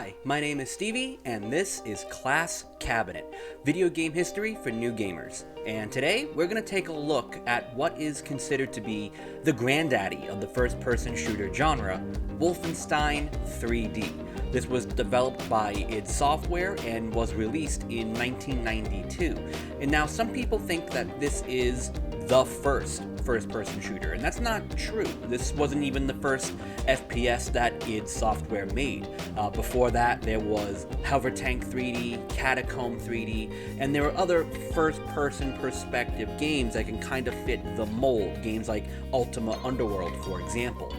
Hi, my name is Stevie, and this is Class Cabinet, video game history for new gamers. And today, we're going to take a look at what is considered to be the granddaddy of the first-person shooter genre, Wolfenstein 3D. This was developed by id Software and was released in 1992. And now some people think that this is the first-person shooter, and that's not true. This wasn't even the first FPS that id Software made. Before that, there was Hover Tank 3D, Catacomb 3D, and there were other first-person perspective games that can kind of fit the mold, games like Ultima Underworld, for example.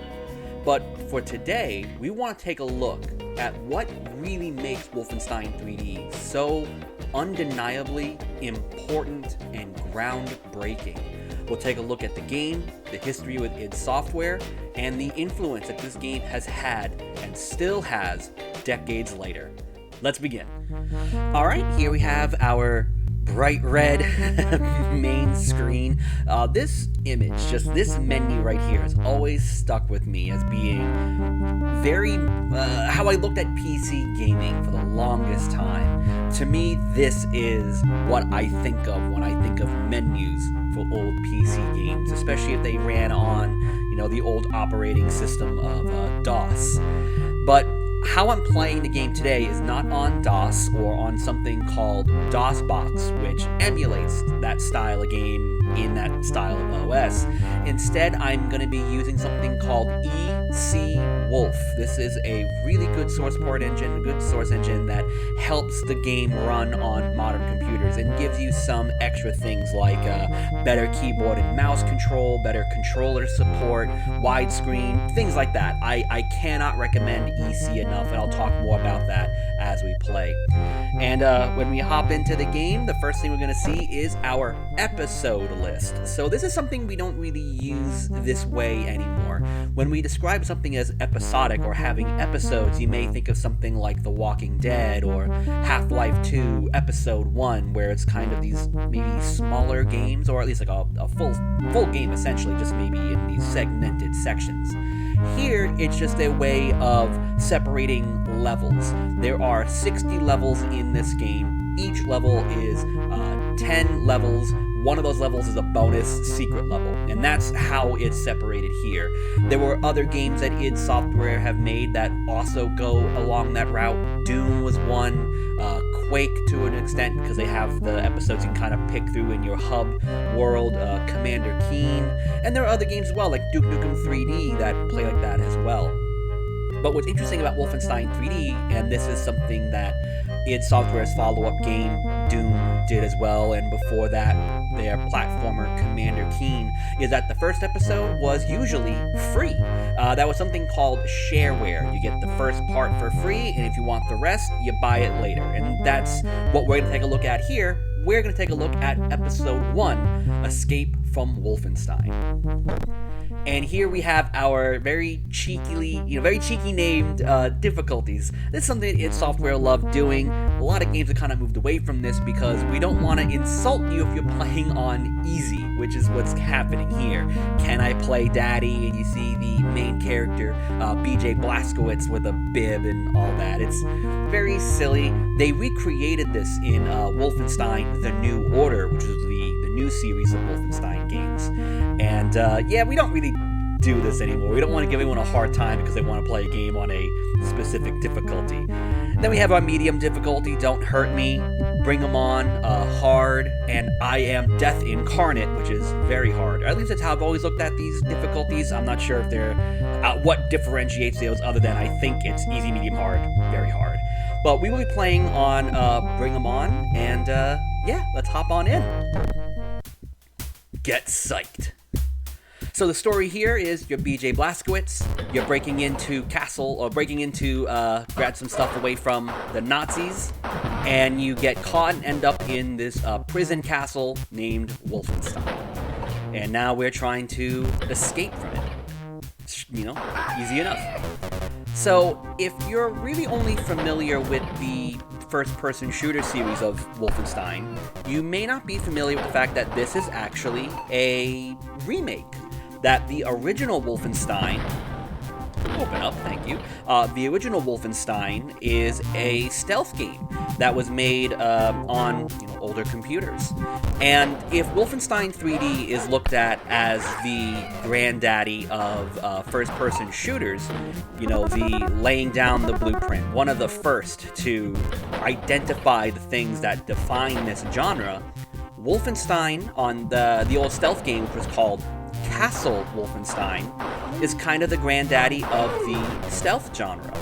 But for today, we want to take a look at what really makes Wolfenstein 3D so undeniably important and groundbreaking. We'll take a look at the game, the history with id Software, and the influence that this game has had and still has decades later. Let's begin. Alright, here we have our bright red main screen. This image, just this menu right here, has always stuck with me as being very how I looked at PC gaming for the longest time. To me, this is what I think of when I think of menus for old PC games, especially if they ran on, the old operating system of DOS. But how I'm playing the game today is not on DOS or on something called DOSBox, which emulates that style of game in that style of OS. Instead, I'm going to be using something called EC Wolf. This is a really good source port engine, a good source engine that helps the game run on modern computers and gives you some extra things like better keyboard and mouse control, better controller support, widescreen, things like that. I cannot recommend EC enough, and I'll talk more about that as we play. And when we hop into the game, the first thing we're going to see is our episode list. So this is something we don't really use this way anymore. When we describe something as episodic or having episodes, you may think of something like The Walking Dead or Half-Life 2 Episode 1, where it's kind of these maybe smaller games, or at least like a full game essentially, just maybe in these segmented sections. Here, it's just a way of separating levels. There are 60 levels in this game. Each level is 10 levels. One of those levels is a bonus secret level, and that's how it's separated here. There were other games that id Software have made that also go along that route. Doom was one, Quake to an extent, because they have the episodes you can kind of pick through in your hub world, Commander Keen, and there are other games as well, like Duke Nukem 3D, that play like that as well. But what's interesting about Wolfenstein 3D, and this is something that id Software's follow-up game, Doom, did as well, and before that, their platformer Commander Keen, is that the first episode was usually free. That was something called shareware. You get the first part for free, and if you want the rest, you buy it later. And that's what we're going to take a look at here. We're going to take a look at Episode 1, Escape from Wolfenstein. And here we have our very cheeky named difficulties. This is something that id Software loved doing. A lot of games have kind of moved away from this because we don't want to insult you if you're playing on easy, which is what's happening here. Can I play Daddy? And you see the main character, BJ Blazkowicz, with a bib and all that. It's very silly. They recreated this in Wolfenstein: The New Order, which is the new series of Wolfenstein games. And we don't really do this anymore. We don't want to give anyone a hard time because they want to play a game on a specific difficulty. Then we have our medium difficulty, Don't Hurt Me, Bring 'Em On, hard, and I Am Death Incarnate, which is very hard. Or at least that's how I've always looked at these difficulties. I'm not sure if they're what differentiates those other than I think it's easy, medium, hard, very hard. But we will be playing on Bring 'Em On, and let's hop on in. Get psyched. So the story here is you're BJ Blazkowicz, you're breaking into grab some stuff away from the Nazis, and you get caught and end up in this prison castle named Wolfenstein. And now we're trying to escape from it. Easy enough. So if you're really only familiar with the first-person shooter series of Wolfenstein, you may not be familiar with the fact that this is actually a remake. That the original Wolfenstein Open up, thank you. The original Wolfenstein is a stealth game that was made on older computers. And if Wolfenstein 3D is looked at as the granddaddy of first-person shooters, the laying down the blueprint, one of the first to identify the things that define this genre, Wolfenstein on the old stealth game, which was called Castle Wolfenstein, is kind of the granddaddy of the stealth genre.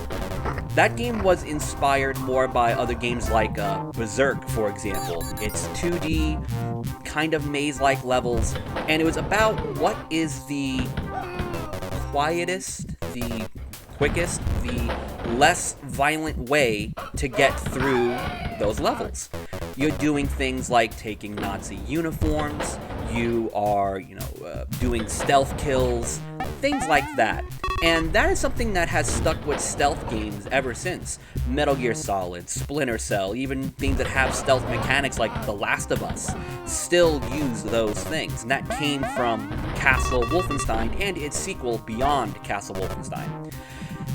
That game was inspired more by other games like Berserk, for example. It's 2D, kind of maze-like levels, and it was about what is the quietest, the quickest, the less violent way to get through those levels. You're doing things like taking Nazi uniforms, you are, doing stealth kills, things like that. And that is something that has stuck with stealth games ever since. Metal Gear Solid, Splinter Cell, even things that have stealth mechanics like The Last of Us, still use those things. And that came from Castle Wolfenstein and its sequel Beyond Castle Wolfenstein.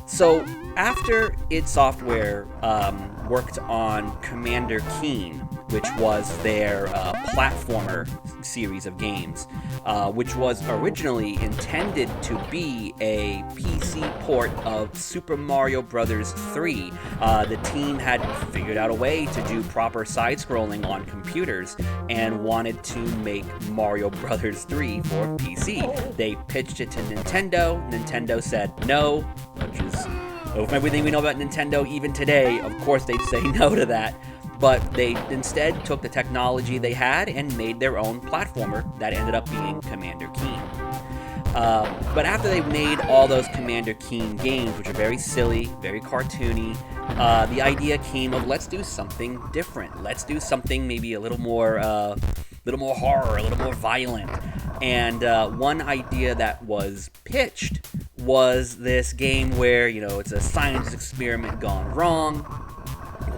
So after id Software worked on Commander Keen, which was their platformer series of games, which was originally intended to be a PC port of Super Mario Bros. 3. The team had figured out a way to do proper side-scrolling on computers and wanted to make Mario Bros. 3 for PC. They pitched it to Nintendo. Nintendo said no, which is, from everything we know about Nintendo, even today, of course they'd say no to that. But they instead took the technology they had and made their own platformer that ended up being Commander Keen. But after they made all those Commander Keen games, which are very silly, very cartoony, the idea came of, let's do something different. Let's do something maybe a little more horror, a little more violent. And one idea that was pitched was this game where, it's a science experiment gone wrong.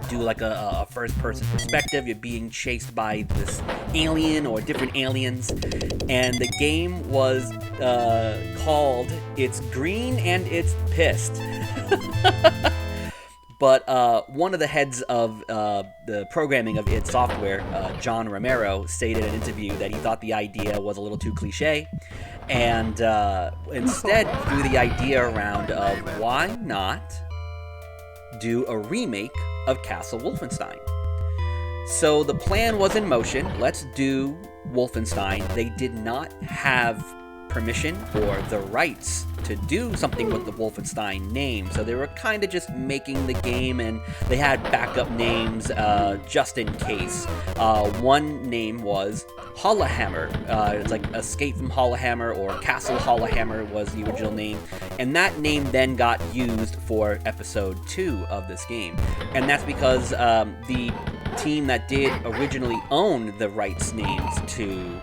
Do like a first-person perspective. You're being chased by this alien or different aliens, and the game was called It's Green and It's Pissed. But one of the heads of the programming of id Software, John Romero, stated in an interview that he thought the idea was a little too cliche, and instead threw the idea around of why not do a remake of Castle Wolfenstein. So the plan was in motion. Let's do Wolfenstein. They did not have permission or the rights to do something with the Wolfenstein name, so they were kind of just making the game, and they had backup names just in case. One name was Hollahammer. It's like Escape from Hollahammer or Castle Hollahammer was the original name, and that name then got used for episode 2 of this game. And that's because the team that did originally own the rights names to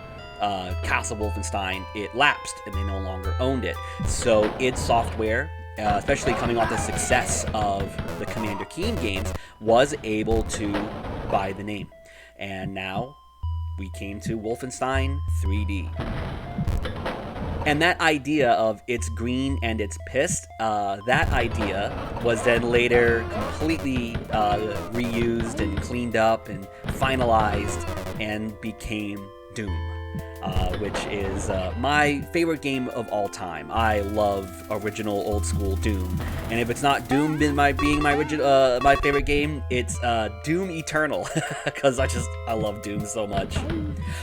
Castle Wolfenstein, it lapsed and they no longer owned it. So id Software, especially coming off the success of the Commander Keen games, was able to buy the name. And now we came to Wolfenstein 3D. And that idea of it's green and it's pissed, that idea was then later completely reused and cleaned up and finalized and became Doom. Which is my favorite game of all time. I love original old school Doom, and if it's not Doom being my favorite game, it's Doom Eternal, because I love Doom so much.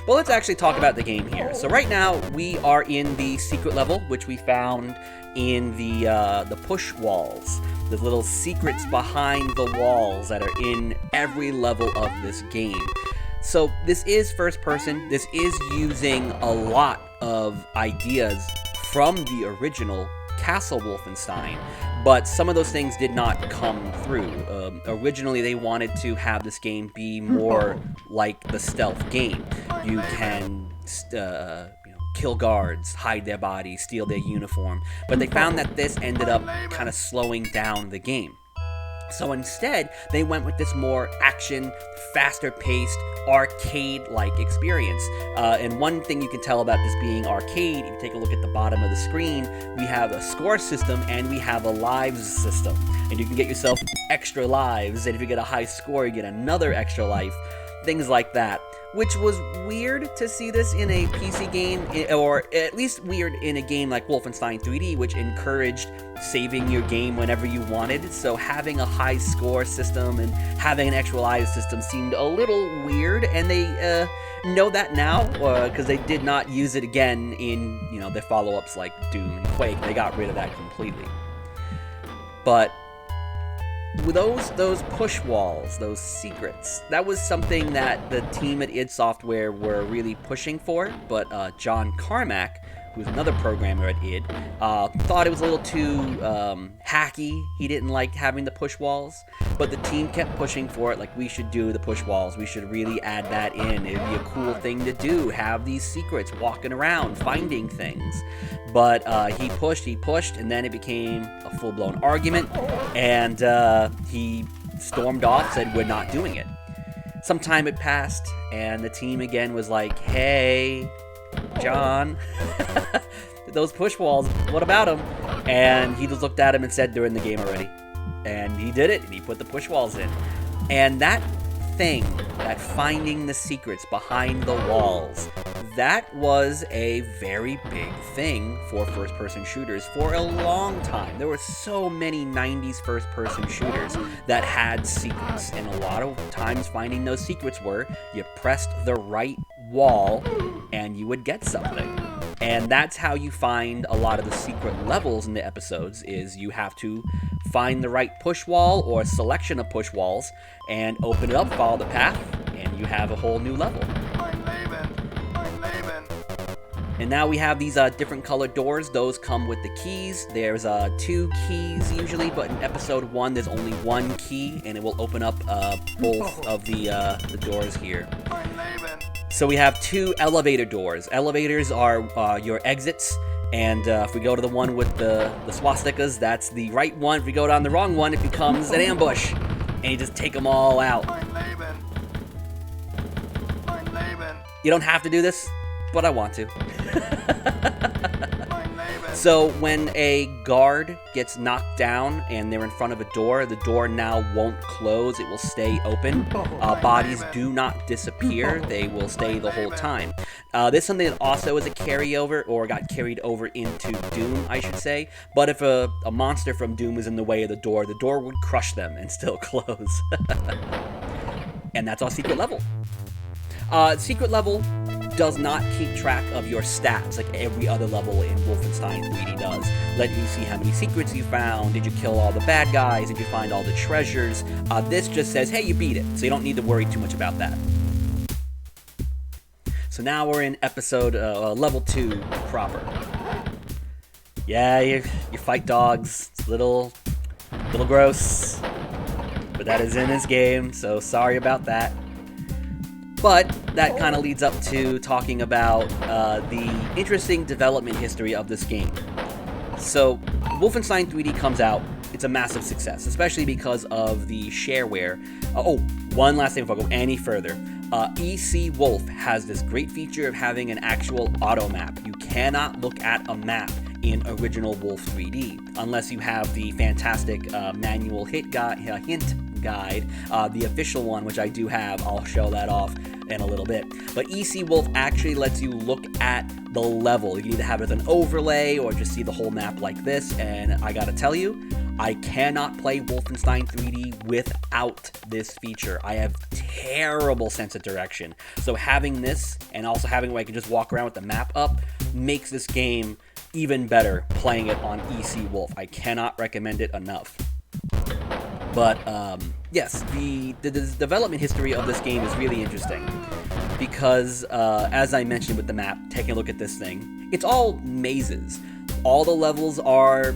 But let's actually talk about the game here. So right now we are in the secret level, which we found in the push walls. The little secrets behind the walls that are in every level of this game. So this is first person. This is using a lot of ideas from the original Castle Wolfenstein, but some of those things did not come through. Originally, they wanted to have this game be more like the stealth game. You can kill guards, hide their bodies, steal their uniform, but they found that this ended up kind of slowing down the game. So instead, they went with this more action, faster-paced, arcade-like experience. And one thing you can tell about this being arcade, if you take a look at the bottom of the screen, we have a score system and we have a lives system. And you can get yourself extra lives, and if you get a high score, you get another extra life. Things like that. Which was weird to see this in a PC game, or at least weird in a game like Wolfenstein 3D, which encouraged saving your game whenever you wanted. So having a high score system and having an extra lives system seemed a little weird, and they know that now, because they did not use it again in, their follow-ups like Doom and Quake. They got rid of that completely. But with those push walls, those secrets, that was something that the team at id Software were really pushing for, but John Carmack, who's another programmer at id, thought it was a little too hacky. He didn't like having the push walls, but the team kept pushing for it, like, we should do the push walls, we should really add that in, it'd be a cool thing to do, have these secrets, walking around, finding things. But he pushed, and then it became a full-blown argument, and he stormed off, said, we're not doing it. Some time had passed, and the team again was like, hey, John, those push walls, what about them? And he just looked at him and said, they're in the game already. And he did it, and he put the push walls in. And that thing, that finding the secrets behind the walls, that was a very big thing for first-person shooters for a long time. There were so many 90s first-person shooters that had secrets, and a lot of times finding those secrets were you pressed the right wall and you would get something. And that's how you find a lot of the secret levels in the episodes, is you have to find the right push wall or a selection of push walls and open it up, follow the path, and you have a whole new level. And now we have these different colored doors. Those come with the keys. There's 2 keys usually, but in episode 1 there's only 1 key, and it will open up both of the doors here. So we have 2 elevator doors. Elevators are your exits, and if we go to the one with the swastikas, that's the right one. If we go down the wrong one, it becomes an ambush, and you just take them all out. You don't have to do this, but I want to. So when a guard gets knocked down and they're in front of a door, the door now won't close, it will stay open. Bodies do not disappear, they will stay the whole time. This is something that also is a carryover, or got carried over into Doom, I should say. But if a monster from Doom was in the way of the door would crush them and still close. And that's our secret level. Secret level does not keep track of your stats like every other level in Wolfenstein 3D does. Let you see how many secrets you found, did you kill all the bad guys, did you find all the treasures. This just says, hey, you beat it, so you don't need to worry too much about that. So now we're in episode, level 2 proper. Yeah, you fight dogs, it's a little gross, but that is in this game, so sorry about that. But that kind of leads up to talking about the interesting development history of this game. So, Wolfenstein 3D comes out, it's a massive success, especially because of the shareware. One last thing before I go any further. EC Wolf has this great feature of having an actual auto map. You cannot look at a map in original Wolf 3D unless you have the fantastic manual hint guide, the official one, which I do have. I'll show that off in a little bit. But EC Wolf actually lets you look at the level. You can either have it as an overlay or just see the whole map like this, and I gotta tell you, I cannot play Wolfenstein 3D without this feature. I have terrible sense of direction. So having this, and also having where I can just walk around with the map up, makes this game even better playing it on EC Wolf. I cannot recommend it enough. But yes, the development history of this game is really interesting because, as I mentioned with the map, taking a look at this thing, it's all mazes. All the levels are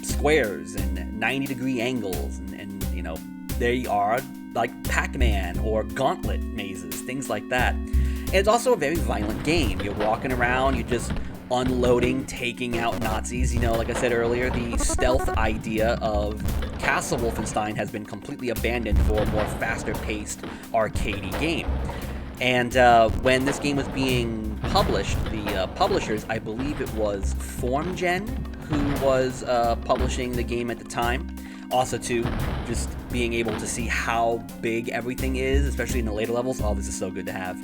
squares and 90-degree angles, and you know, they are like Pac-Man or Gauntlet mazes, things like that. And it's also a very violent game. You're walking around, you're just unloading, taking out Nazis. You know, like I said earlier, the stealth idea of Castle Wolfenstein has been completely abandoned for a more faster-paced, arcadey game. And when this game was being published, the publishers, I believe it was FormGen, who was publishing the game at the time. Also, too, just being able to see how big everything is, especially in the later levels. Oh, this is so good to have.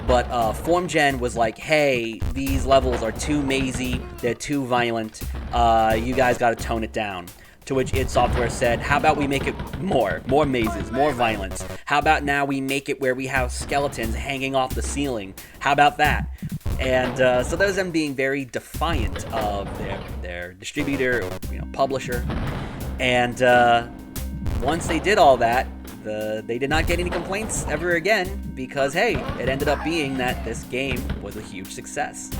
But FormGen was like, hey, these levels are too mazy, they're too violent, you guys gotta tone it down. To which id Software said, how about we make it more mazes, more violence? How about now we make it where we have skeletons hanging off the ceiling? How about that? And so that was them being very defiant of their distributor, or, publisher. And once they did all that, they did not get any complaints ever again, because hey, it ended up being that this game was a huge success.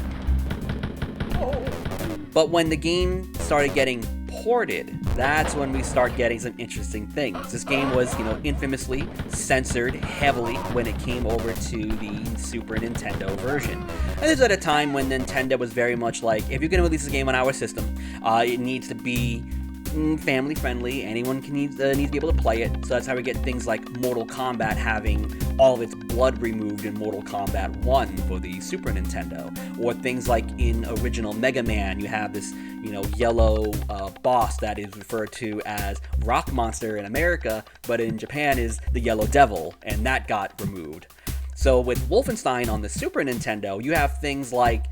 But when the game started getting ported, that's when we start getting some interesting things. This game was, infamously censored heavily when it came over to the Super Nintendo version. And this was at a time when Nintendo was very much like, if you're going to release a game on our system, it needs to be family friendly. Anyone needs to be able to play it. So that's how we get things like Mortal Kombat having all of its blood removed in Mortal Kombat 1 for the Super Nintendo, or things like in original Mega Man, you have this yellow boss that is referred to as Rock Monster in America, but in Japan is the Yellow Devil, and that got removed. So with Wolfenstein on the Super Nintendo, you have things like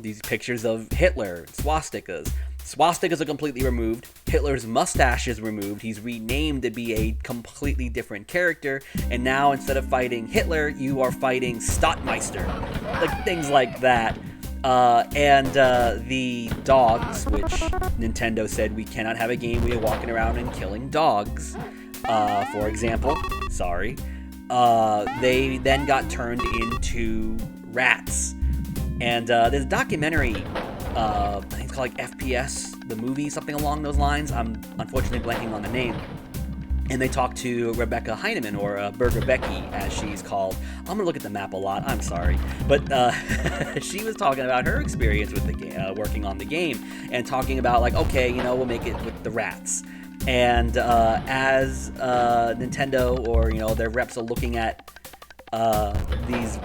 these pictures of Hitler, swastikas. Swastikas are completely removed. Hitler's mustache is removed. He's renamed to be a completely different character. And now, instead of fighting Hitler, you are fighting Stadtmeister. Like, things like that. And the dogs, which Nintendo said we cannot have a game where you're walking around and killing dogs, for example. Sorry. They then got turned into rats. And there's a documentary, I think it's called like FPS, the movie, something along those lines. I'm unfortunately blanking on the name. And they talked to Rebecca Heinemann, or Burger Becky, as she's called. I'm going to look at the map a lot, I'm sorry. But she was talking about her experience with the game, working on the game, and talking about, like, okay, we'll make it with the rats. And as Nintendo or, their reps are looking at these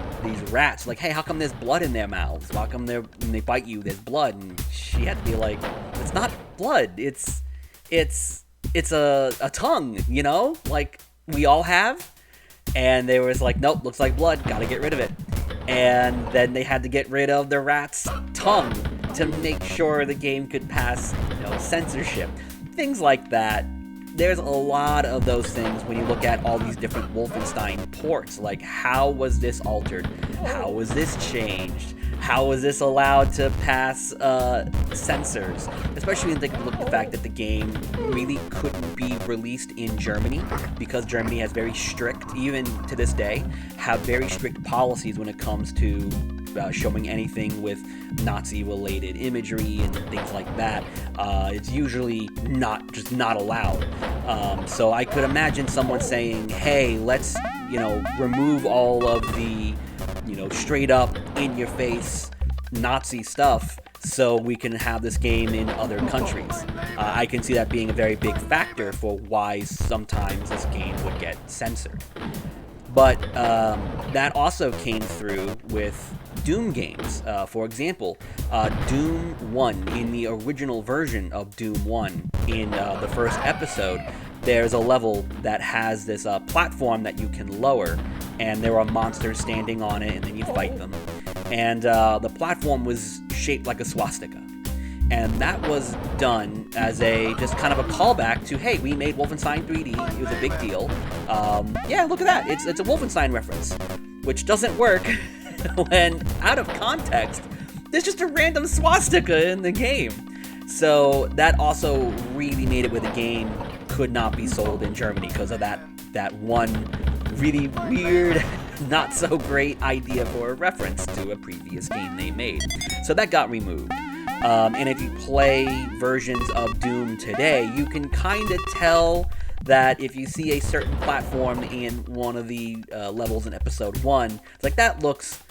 rats, like, hey, how come there's blood in their mouths? How come when they bite you, there's blood? And she had to be like, it's not blood. It's a tongue, like we all have. And they was like, nope, looks like blood. Gotta get rid of it. And then they had to get rid of the rat's tongue to make sure the game could pass, censorship. Things like that. There's a lot of those things when you look at all these different Wolfenstein ports. Like, how was this altered? How was this changed? How was this allowed to pass censors? Especially when you look at the fact that the game really couldn't be released in Germany, because Germany has very strict, even to this day, have very strict policies when it comes to showing anything with Nazi-related imagery and things like that. It's usually not allowed. So I could imagine someone saying, hey, let's, remove all of the, straight up, in-your-face Nazi stuff so we can have this game in other countries. I can see that being a very big factor for why sometimes this game would get censored. But that also came through with Doom games. For example, Doom 1, in the original version of Doom 1, in the first episode, there's a level that has this platform that you can lower, and there are monsters standing on it, and then you fight them. And the platform was shaped like a swastika. And that was done as just kind of a callback to, hey, we made Wolfenstein 3D. It was a big deal. Yeah, look at that. It's a Wolfenstein reference, which doesn't work when, out of context, there's just a random swastika in the game. So that also really made it where the game could not be sold in Germany because of that one really weird, not so great idea for a reference to a previous game they made. So that got removed. And if you play versions of Doom today, you can kind of tell that if you see a certain platform in one of the levels in episode 1, it's like, that looks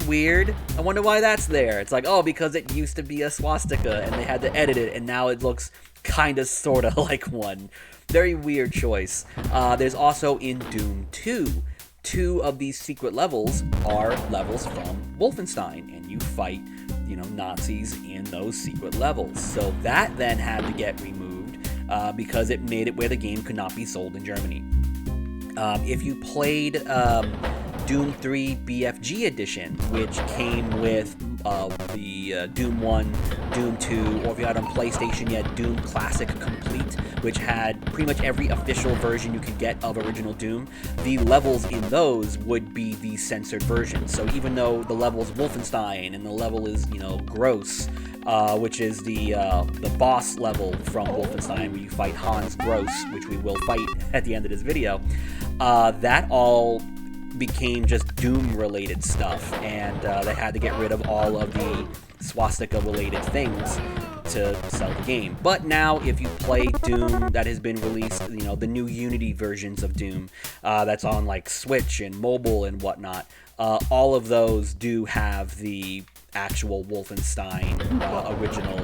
weird. I wonder why that's there. It's like, oh, because it used to be a swastika and they had to edit it, and now it looks kind of, sort of like one. Very weird choice. There's also in Doom 2. Two of these secret levels are levels from Wolfenstein, and you fight, Nazis in those secret levels. So that then had to get removed because it made it where the game could not be sold in Germany. If you played Doom 3 BFG Edition, which came with the Doom 1, Doom 2, or if you had on PlayStation, you had Doom Classic Complete, which had pretty much every official version you could get of original Doom. The levels in those would be the censored version. So even though the level is Wolfenstein and the level is, Gross, which is the boss level from Wolfenstein, where you fight Hans Gross, which we will fight at the end of this video, that all became just Doom-related stuff, and they had to get rid of all of the swastika-related things to sell the game. But now, if you play Doom that has been released, the new Unity versions of Doom, that's on like Switch and mobile and whatnot, all of those do have the actual Wolfenstein original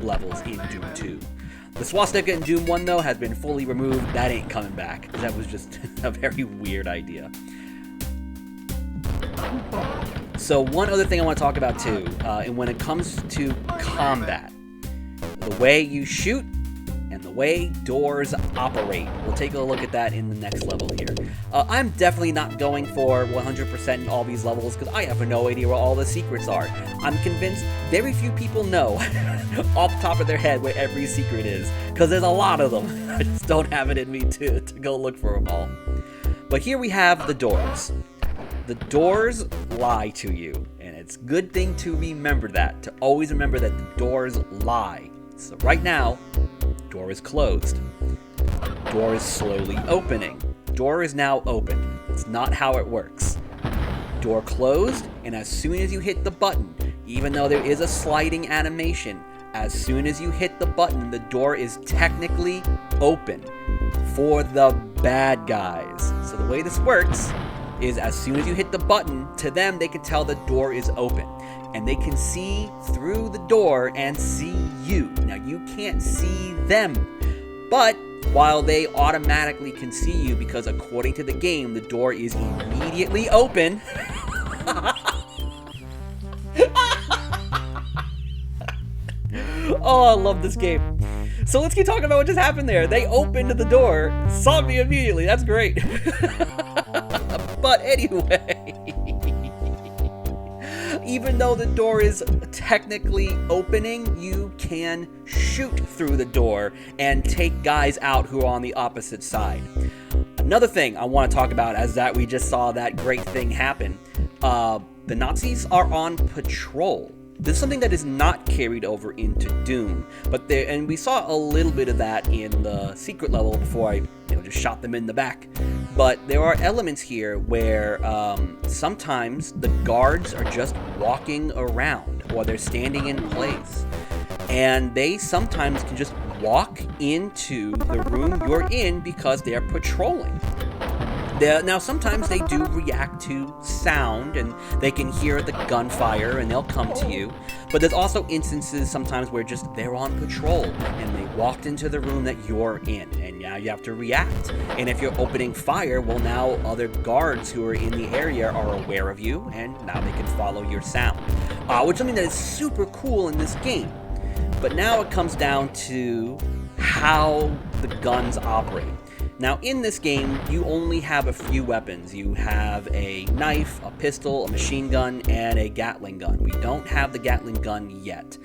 levels in Doom 2. The swastika in Doom 1, though, has been fully removed. That ain't coming back. That was just a very weird idea. So one other thing I want to talk about too, and when it comes to combat, the way you shoot and the way doors operate. We'll take a look at that in the next level here. I'm definitely not going for 100% in all these levels because I have no idea where all the secrets are. I'm convinced very few people know off the top of their head where every secret is, because there's a lot of them. I just don't have it in me to go look for them all. But here we have the doors. The doors lie to you, and it's a good thing to remember that, to always remember that the doors lie. So right now, door is closed. Door is slowly opening. Door is now open. It's not how it works. Door closed, and as soon as you hit the button, even though there is a sliding animation, as soon as you hit the button, the door is technically open for the bad guys. So the way this works is as soon as you hit the button, to them, they can tell the door is open. And they can see through the door and see you. Now, you can't see them, but while they automatically can see you, because according to the game, the door is immediately open. Oh, I love this game. So let's keep talking about what just happened there. They opened the door, saw me immediately. That's great. But anyway, even though the door is technically opening, you can shoot through the door and take guys out who are on the opposite side. Another thing I want to talk about is that we just saw that great thing happen. The Nazis are on patrol. This is something that is not carried over into Doom, and we saw a little bit of that in the secret level before I just shot them in the back. But there are elements here where sometimes the guards are just walking around, or they're standing in place, and they sometimes can just walk into the room you're in because they're patrolling. Now, sometimes they do react to sound, and they can hear the gunfire, and they'll come to you. But there's also instances sometimes where just they're on patrol, and they walked into the room that you're in, and now you have to react. And if you're opening fire, well, now other guards who are in the area are aware of you, and now they can follow your sound. Which is something that is super cool in this game. But now it comes down to how the guns operate. Now, in this game, you only have a few weapons. You have a knife, a pistol, a machine gun, and a Gatling gun. We don't have the Gatling gun yet.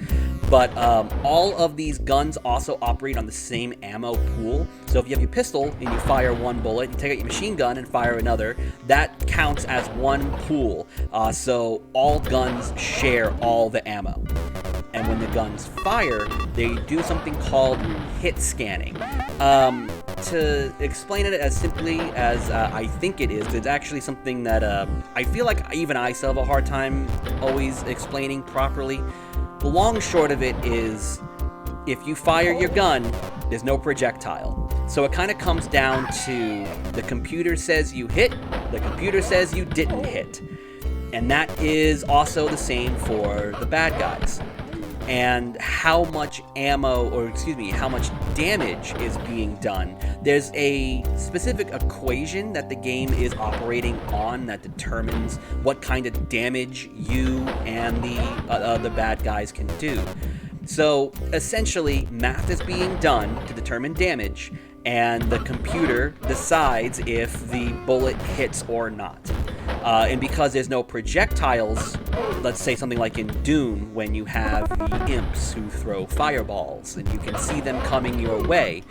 But all of these guns also operate on the same ammo pool. So if you have your pistol and you fire one bullet, you take out your machine gun and fire another, that counts as one pool. So all guns share all the ammo. And when the guns fire, they do something called hit scanning. To explain it as simply as I think it is, it's actually something that I feel like even I still have a hard time always explaining properly. The long and short of it is, if you fire your gun, there's no projectile. So it kind of comes down to the computer says you hit, the computer says you didn't hit. And that is also the same for the bad guys. and how much ammo, or excuse me, how much damage is being done. There's a specific equation that the game is operating on that determines what kind of damage you and the bad guys can do. So essentially, math is being done to determine damage, and the computer decides if the bullet hits or not. And because there's no projectiles, let's say something like in Doom, when you have the imps who throw fireballs and you can see them coming your way,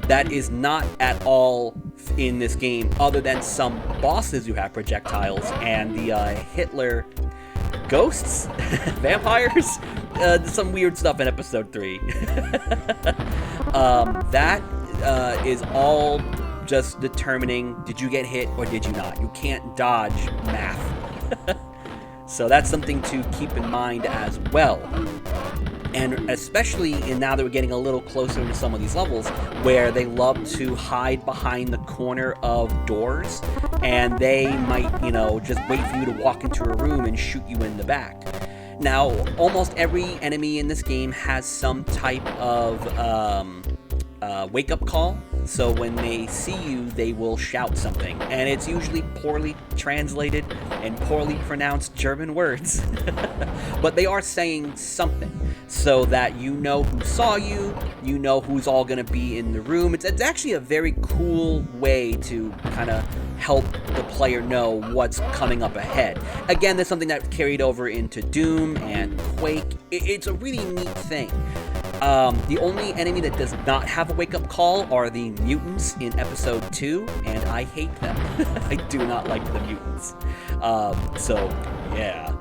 that is not at all in this game, other than some bosses who have projectiles and the Hitler ghosts, vampires, some weird stuff in episode 3. That is all just determining, did you get hit or did you not? You can't dodge math. So that's something to keep in mind as well. And especially now that we're getting a little closer to some of these levels where they love to hide behind the corner of doors, and they might, just wait for you to walk into a room and shoot you in the back. Now, almost every enemy in this game has some type of wake-up call. So when they see you, they will shout something, and it's usually poorly translated and poorly pronounced German words. But they are saying something, so that you know who saw you, you know who's all going to be in the room. It's actually a very cool way to kind of help the player know what's coming up ahead. Again, there's something that carried over into Doom and Quake. It's a really neat thing. The only enemy that does not have a wake-up call are the mutants in episode 2, and I hate them. I do not like the mutants. So, yeah.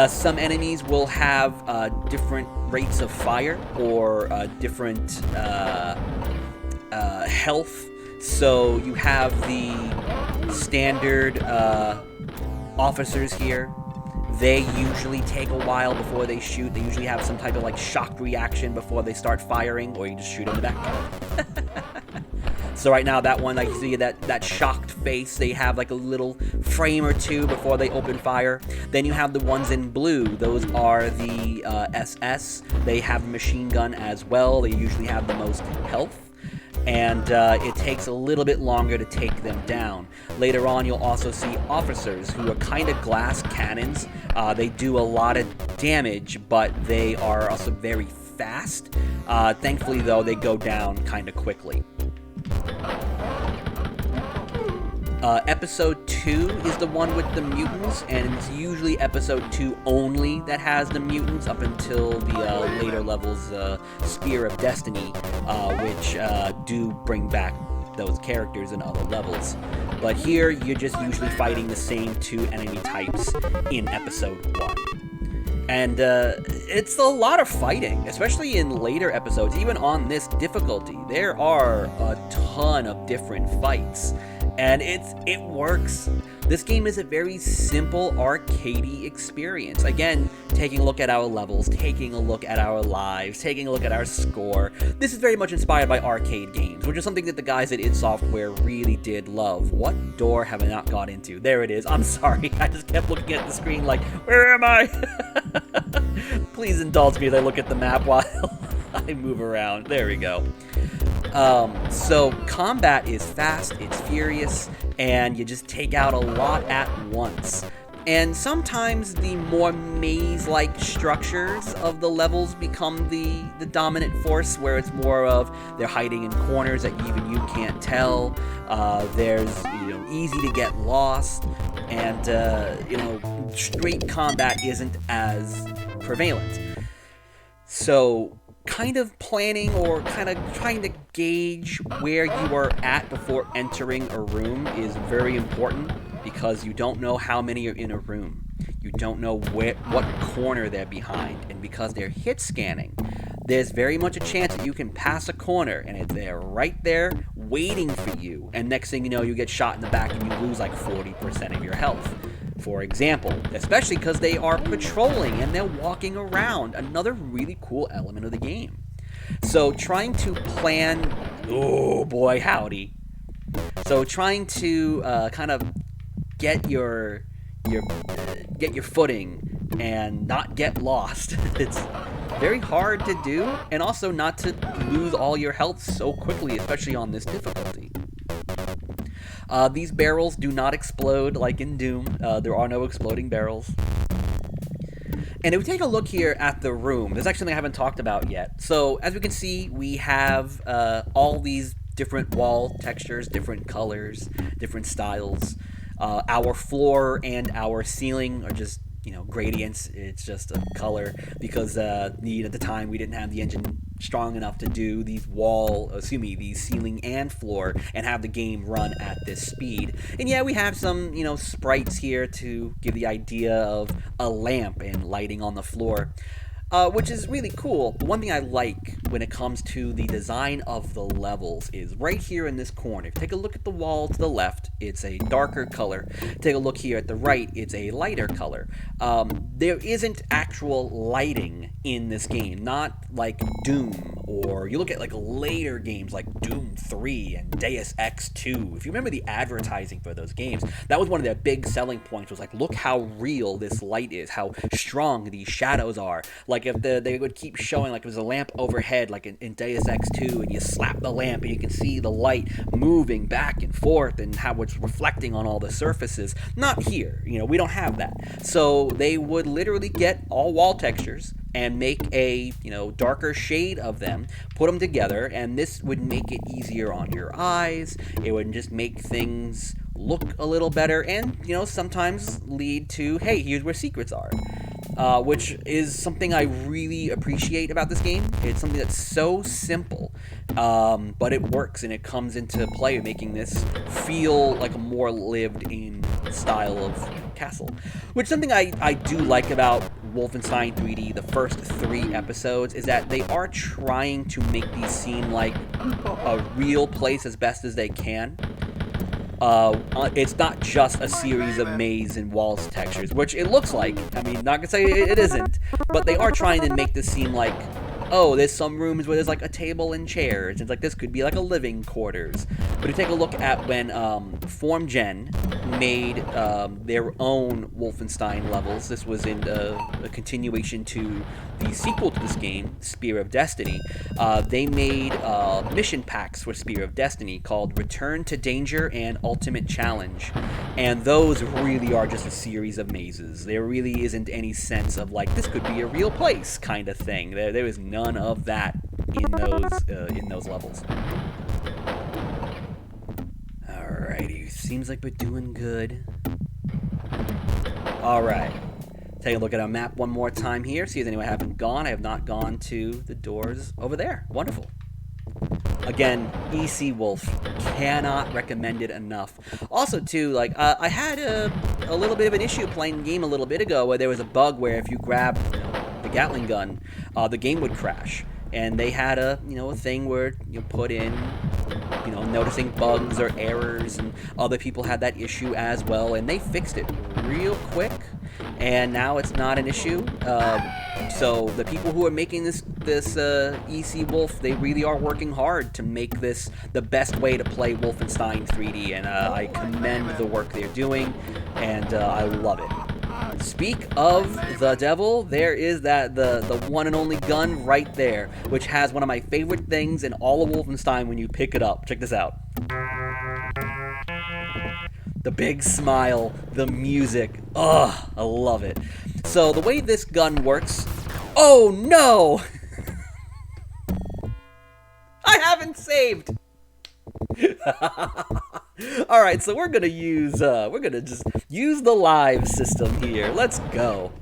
Some enemies will have different rates of fire or different health. So you have the standard officers here. They usually take a while before they shoot. They usually have some type of shock reaction before they start firing, or you just shoot in the back. So right now, that one, you see that shocked face, they have a little frame or two before they open fire. Then you have the ones in blue. Those are the SS. They have a machine gun as well. They usually have the most health. And it takes a little bit longer to take them down. Later on, you'll also see officers who are kind of glass cannons. They do a lot of damage, but they are also very fast. Thankfully, though, they go down kind of quickly. Episode 2 is the one with the mutants, and it's usually episode 2 only that has the mutants up until the later levels, Spear of Destiny, which do bring back those characters in other levels. But here, you're just usually fighting the same 2 enemy types in episode 1. And it's a lot of fighting, especially in later episodes. Even on this difficulty, there are a ton of different fights. And it works. This game is a very simple, arcadey experience. Again, taking a look at our levels, taking a look at our lives, taking a look at our score. This is very much inspired by arcade games, which is something that the guys at id Software really did love. What door have I not got into? There it is. I'm sorry. I just kept looking at the screen like, where am I? Please indulge me as I look at the map while I move around. There we go. So combat is fast, it's furious, and you just take out a lot at once. And sometimes the more maze-like structures of the levels become the dominant force, where it's more of they're hiding in corners that even you can't tell. There's easy to get lost, and straight combat isn't as prevalent. So kind of planning or kind of trying to gauge where you are at before entering a room is very important, because you don't know how many are in a room. You don't know what corner they're behind, and because they're hit scanning, there's very much a chance that you can pass a corner and they're right there waiting for you, and next thing you know, you get shot in the back and you lose 40% of your health. For example, especially because they are patrolling and they're walking around, another really cool element of the game. So trying to plan, oh boy howdy. So trying to kind of get your footing and not get lost. very hard to do, and also not to lose all your health so quickly, especially on this difficulty. These barrels do not explode like in Doom. There are no exploding barrels. And if we take a look here at the room, there's actually something I haven't talked about yet. So as we can see, we have all these different wall textures, different colors, different styles. Our floor and our ceiling are just, gradients. It's just a color because at the time we didn't have the engine strong enough to do these ceiling and floor and have the game run at this speed. And yeah, we have some, sprites here to give the idea of a lamp and lighting on the floor. Which is really cool. But one thing I like when it comes to the design of the levels is right here in this corner. If you take a look at the wall to the left, it's a darker color. Take a look here at the right, it's a lighter color. There isn't actual lighting in this game, not like Doom, or you look at like later games like Doom 3 and Deus Ex 2. If you remember the advertising for those games, that was one of their big selling points, was like, look how real this light is, how strong these shadows are. Like if they would keep showing, like, it was a lamp overhead, like in Deus Ex 2, and you slap the lamp and you can see the light moving back and forth and how it's reflecting on all the surfaces. Not here, we don't have that. So they would literally get all wall textures and make a darker shade of them, put them together, and this would make it easier on your eyes. It would just make things look a little better, and sometimes lead to, hey, here's where secrets are. Which is something I really appreciate about this game. It's something that's so simple, but it works and it comes into play, making this feel like a more lived-in style of castle. Which is something I do like about Wolfenstein 3D, the first 3 episodes, is that they are trying to make these seem like a real place as best as they can. It's not just a series of maze and walls textures, which it looks like. I mean, not gonna say it isn't, but they are trying to make this seem like, oh, there's some rooms where there's like a table and chairs. It's like this could be like a living quarters. But if you take a look at when FormGen made their own Wolfenstein levels, this was in a continuation to the sequel to this game, Spear of Destiny. They made mission packs for Spear of Destiny called Return to Danger and Ultimate Challenge. And those really are just a series of mazes. There really isn't any sense of like, this could be a real place kind of thing. There is none of that in those levels. Alrighty, seems like we're doing good. Alright, take a look at our map one more time here. See if anyone haven't gone. I have not gone to the doors over there. Wonderful. Again, EC Wolf, cannot recommend it enough. Also, too, like, I had a little bit of an issue playing the game a little bit ago where there was a bug where if you grabbed the Gatling gun, the game would crash. And they had a thing where you put in, noticing bugs or errors, and other people had that issue as well, and they fixed it real quick, and now it's not an issue. So the people who are making this EC Wolf, they really are working hard to make this the best way to play Wolfenstein 3D, and I commend the work they're doing, and I love it. Speak of the devil, there is the one and only gun right there, which has one of my favorite things in all of Wolfenstein when you pick it up. Check this out. The big smile, the music. Ugh, I love it. So the way this gun works... Oh no! I haven't saved! Alright, so we're gonna just use the live system here. Let's go.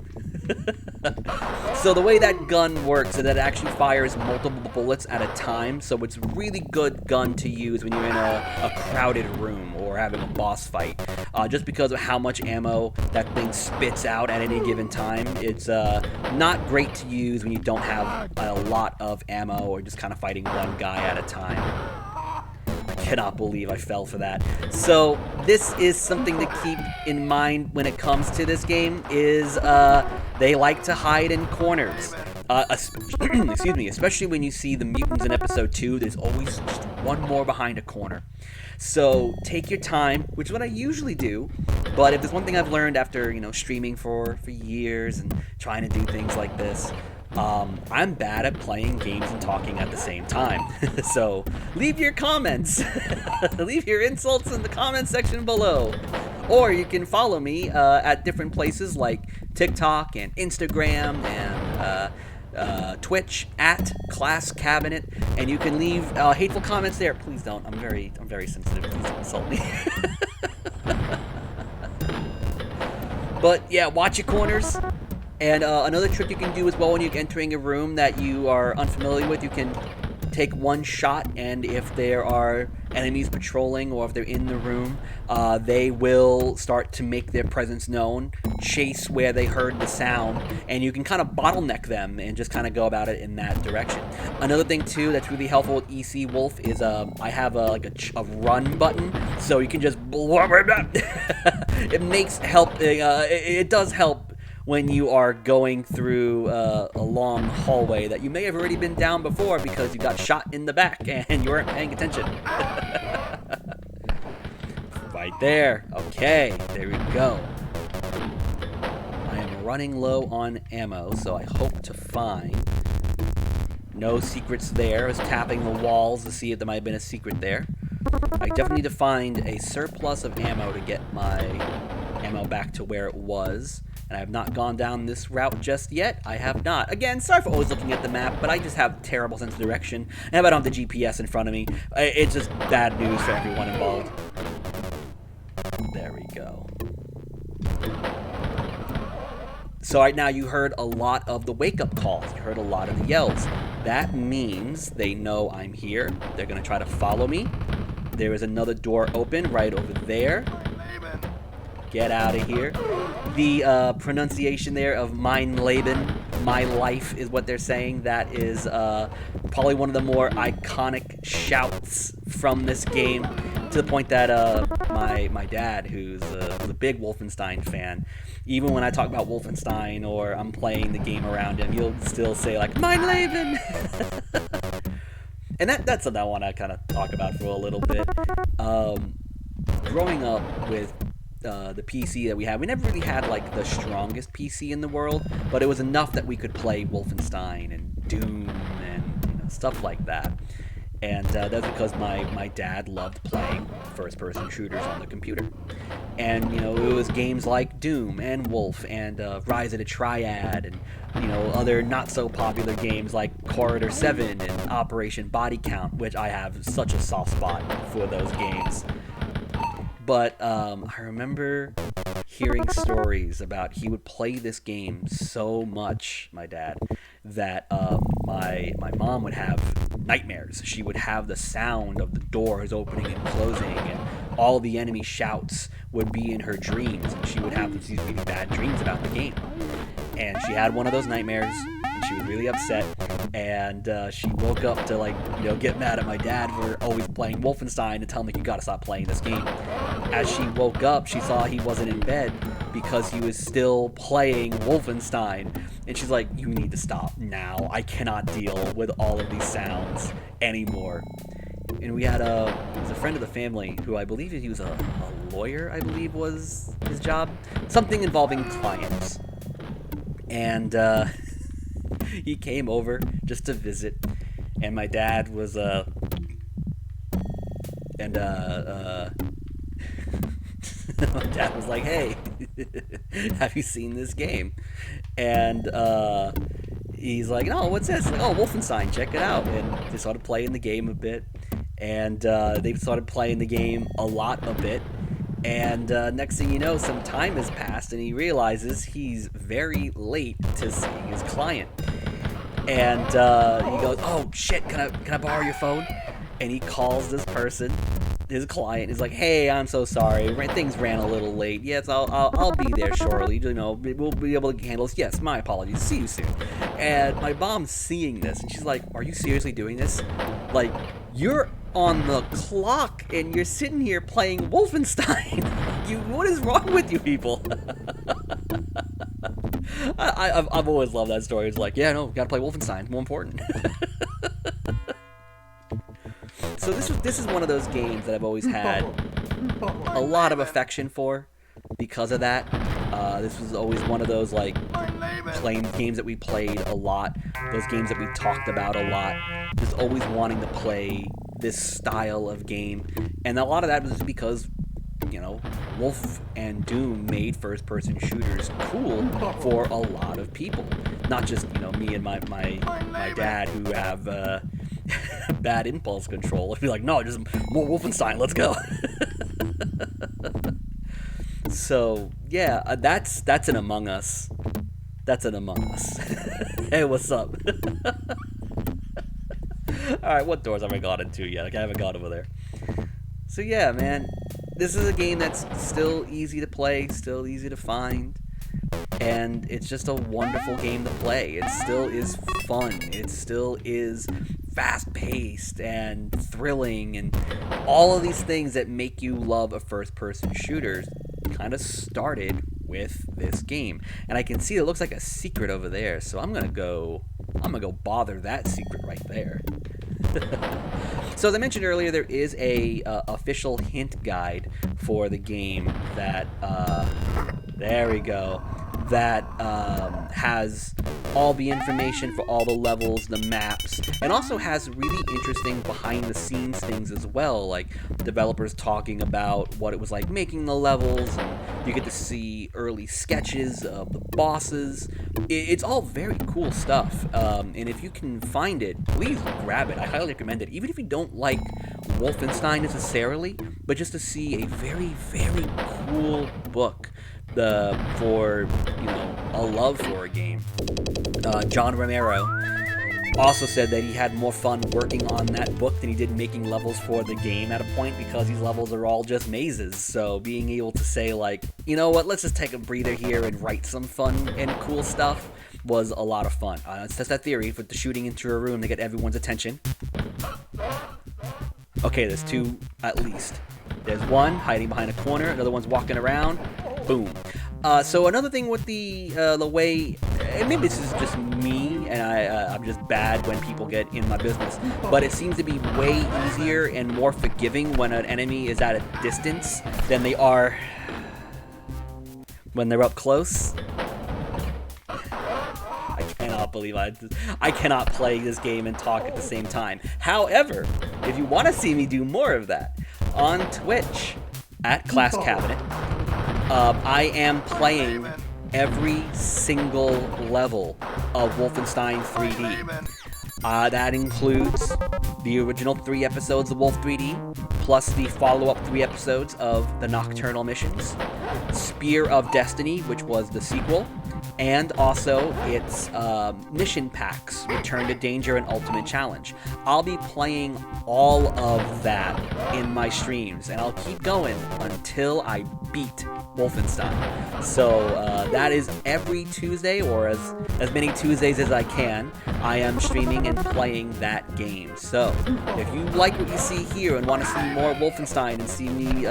So the way that gun works is that it actually fires multiple bullets at a time, so it's a really good gun to use when you're in a crowded room or having a boss fight. Just because of how much ammo that thing spits out at any given time. It's not great to use when you don't have a lot of ammo or just kind of fighting one guy at a time. Cannot believe I fell for that. So this is something to keep in mind when it comes to this game, is they like to hide in corners. Excuse me, especially when you see the mutants in episode 2, there's always just one more behind a corner. So take your time, which is what I usually do, but if there's one thing I've learned after, streaming for years and trying to do things like this, I'm bad at playing games and talking at the same time. So leave your comments. Leave your insults in the comment section below. Or you can follow me at different places like TikTok and Instagram and Twitch at classcabinet, and you can leave hateful comments there. Please don't. I'm very sensitive. Please don't insult me. But yeah, watch your corners. And another trick you can do as well when you're entering a room that you are unfamiliar with, you can take one shot, and if there are enemies patrolling or if they're in the room, they will start to make their presence known, chase where they heard the sound, and you can kind of bottleneck them and just kind of go about it in that direction. Another thing too that's really helpful with EC Wolf is I have a run button, so you can just it makes help. It does help when you are going through a long hallway that you may have already been down before because you got shot in the back and you weren't paying attention. Right there. Okay, there we go. I am running low on ammo, so I hope to find no secrets there. I was tapping the walls to see if there might have been a secret there. I definitely need to find a surplus of ammo to get my ammo back to where it was. And I have not gone down this route just yet. I have not. Again, sorry for always looking at the map, but I just have terrible sense of direction. And if I don't have the GPS in front of me, it's just bad news for everyone involved. There we go. So right now you heard a lot of the wake-up calls. You heard a lot of the yells. That means they know I'm here. They're going to try to follow me. There is another door open right over there. Get out of here. The pronunciation there of mein Leben, my life, is what they're saying. That is probably one of the more iconic shouts from this game, to the point that my dad, who's a big Wolfenstein fan, even when I talk about Wolfenstein or I'm playing the game around him, he'll still say like, mein Leben! And that's something I want to kind of talk about for a little bit. Growing up with the PC that we had, we never really had like the strongest PC in the world, but it was enough that we could play Wolfenstein and Doom and stuff like that. And that's because my dad loved playing first-person shooters on the computer. And it was games like Doom and Wolf and Rise of the Triad and other not so popular games like Corridor 7 and Operation Body Count, which I have such a soft spot for those games. But I remember hearing stories about he would play this game so much, my dad, that my mom would have nightmares. She would have the sound of the doors opening and closing, and all the enemy shouts would be in her dreams, and she would have these really bad dreams about the game. And she had one of those nightmares, and she was really upset, and she woke up to get mad at my dad for always playing Wolfenstein and tell him, you gotta stop playing this game. As she woke up, she saw he wasn't in bed because he was still playing Wolfenstein, and she's like, you need to stop now. I cannot deal with all of these sounds anymore. And we had a friend of the family who I believe he was a lawyer, I believe was his job, something involving clients. And he came over just to visit, and my dad was my dad was like, hey, have you seen this game? And he's like, no, what's this? Like, oh, Wolfenstein, check it out. And they started playing the game a bit, and they started playing the game a bit. And next thing you know, some time has passed, and he realizes he's very late to seeing his client. And he goes, oh shit, can I borrow your phone? And he calls this person, his client. Is like, hey, I'm so sorry, things ran a little late. Yes, I'll be there shortly. We'll be able to handle this. Yes, my apologies. See you soon. And my mom's seeing this, and she's like, are you seriously doing this? Like, you're on the clock and you're sitting here playing Wolfenstein. What is wrong with you people? I've always loved that story. It's like, yeah, no, gotta play Wolfenstein. It's more important. So this is one of those games that I've always had a lot of affection for because of that. This was always one of those like games that we played a lot, those games that we talked about a lot, just always wanting to play this style of game. And a lot of that was because, you know, Wolf and Doom made first-person shooters cool for a lot of people. Not just, you know, me and my dad who have bad impulse control. I'd be like, no, just more Wolfenstein, let's go. So, yeah, that's an Among Us. That's an Among Us. Hey, what's up? Alright, what doors have I got into yet? Like, I haven't got over there. So yeah, man, this is a game that's still easy to play, still easy to find, and it's just a wonderful game to play. It still is fun. It still is fast-paced and thrilling, and all of these things that make you love a first-person shooter kind of started with this game. And I can see it looks like a secret over there, so I'm gonna go bother that secret right there. So as I mentioned earlier, there is a official hint guide for the game that there we go, that has all the information for all the levels, the maps, and also has really interesting behind-the-scenes things as well, like developers talking about what it was like making the levels, and you get to see early sketches of the bosses. It's all very cool stuff, and if you can find it, please grab it. I highly recommend it, even if you don't like Wolfenstein necessarily, but just to see a very, very cool book for, you know, a love for a game. John Romero also said that he had more fun working on that book than he did making levels for the game at a point, because these levels are all just mazes. So being able to say, like, you know what, let's just take a breather here and write some fun and cool stuff was a lot of fun. It's just that theory with the shooting into a room to get everyone's attention. Okay, there's two at least. There's one hiding behind a corner, another one's walking around. Boom. So another thing with the way, and maybe this is just me, and I'm just bad when people get in my business, but it seems to be way easier and more forgiving when an enemy is at a distance than they are when they're up close. I cannot believe I cannot play this game and talk at the same time. However, if you want to see me do more of that, on Twitch at classcabinet, I am playing every single level of Wolfenstein 3D. That includes the original 3 episodes of Wolf 3D, plus the follow-up 3 episodes of the Nocturnal Missions, Spear of Destiny, which was the sequel, and also its mission packs, Return to Danger and Ultimate Challenge. I'll be playing all of that in my streams, and I'll keep going until I beat Wolfenstein. So that is every Tuesday, or as many Tuesdays as I can. I am streaming and playing that game. So if you like what you see here and want to see more Wolfenstein and see me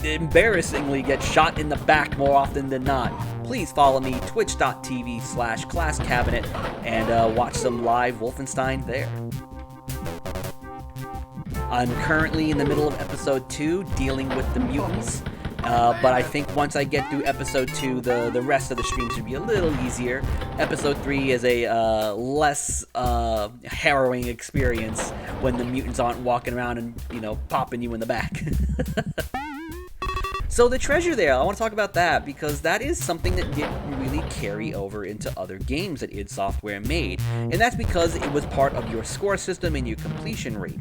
embarrassingly get shot in the back more often than not, please follow me, twitch.tv/classcabinet, and watch some live Wolfenstein there. I'm currently in the middle of episode 2, dealing with the mutants, but I think once I get through episode 2, the rest of the stream should be a little easier. Episode 3 is a less harrowing experience when the mutants aren't walking around and, you know, popping you in the back. So the treasure there, I want to talk about that, because that is something that didn't really carry over into other games that id Software made, and that's because it was part of your score system and your completion rate.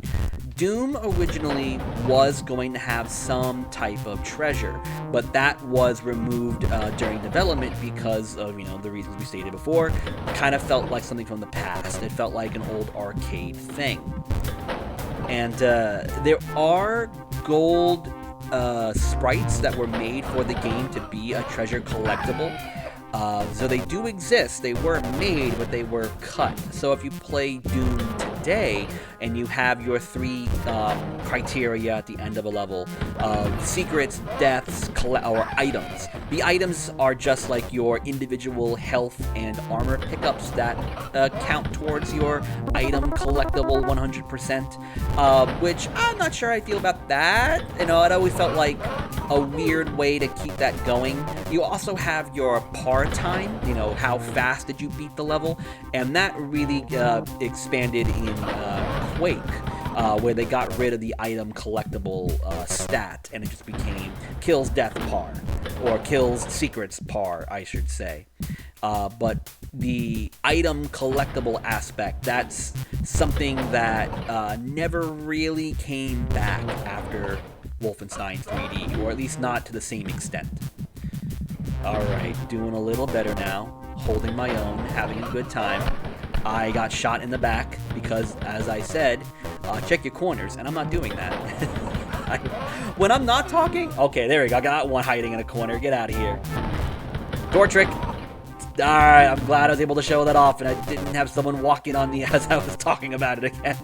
Doom originally was going to have some type of treasure, but that was removed during development because of, you know, the reasons we stated before. It kind of felt like something from the past. It felt like an old arcade thing. And there are gold sprites that were made for the game to be a treasure collectible. So they do exist. They weren't made, but they were cut. So if you play Doom today and you have your 3 criteria at the end of a level, secrets, deaths, or items. The items are just like your individual health and armor pickups that count towards your item collectible 100%, which I'm not sure I feel about that. You know, it always felt like a weird way to keep that going. You also have your par time, you know, how fast did you beat the level, and that really expanded in Quake, where they got rid of the item collectible stat, and it just became kills death par, or kills secrets par, I should say. But the item collectible aspect, that's something that never really came back after Wolfenstein 3D, or at least not to the same extent. Alright, doing a little better now, holding my own, having a good time. I got shot in the back because, as I said, check your corners, and I'm not doing that. When I'm not talking... Okay, there we go, I got one hiding in a corner, get out of here. Door trick! Alright, I'm glad I was able to show that off, and I didn't have someone walking on me as I was talking about it again.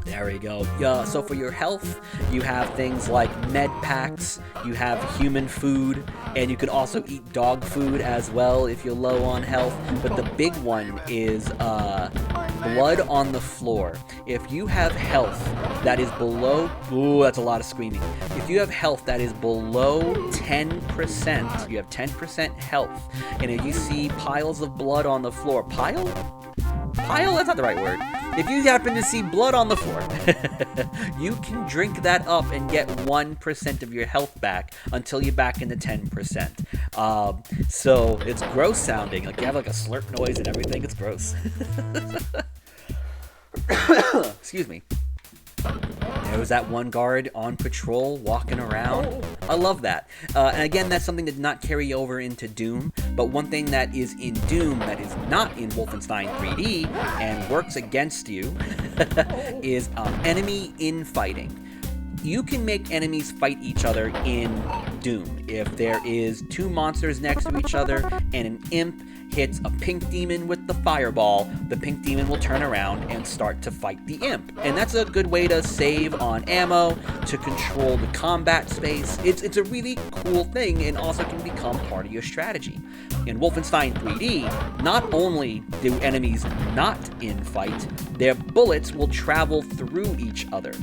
There we go. So for your health, you have things like med packs, you have human food, and you can also eat dog food as well if you're low on health. But the big one is blood on the floor. If you have health that is below... Ooh, that's a lot of screaming. If you have health that is below 10%, you have 10% health, and if you see piles of blood on the floor... Pile? That's not the right word. If you happen to see blood on the floor, you can drink that up and get 1% of your health back until you're back in the 10%. So it's gross sounding. Like you have like a slurp noise and everything. It's gross. Excuse me. There was that one guard on patrol walking around. I love that. And again, that's something that did not carry over into Doom. But one thing that is in Doom that is not in Wolfenstein 3D and works against you is enemy infighting. You can make enemies fight each other in Doom. If there is two monsters next to each other and an imp hits a pink demon with the fireball, the pink demon will turn around and start to fight the imp. And that's a good way to save on ammo, to control the combat space. It's a really cool thing and also can become part of your strategy. In Wolfenstein 3D, not only do enemies not infight, their bullets will travel through each other.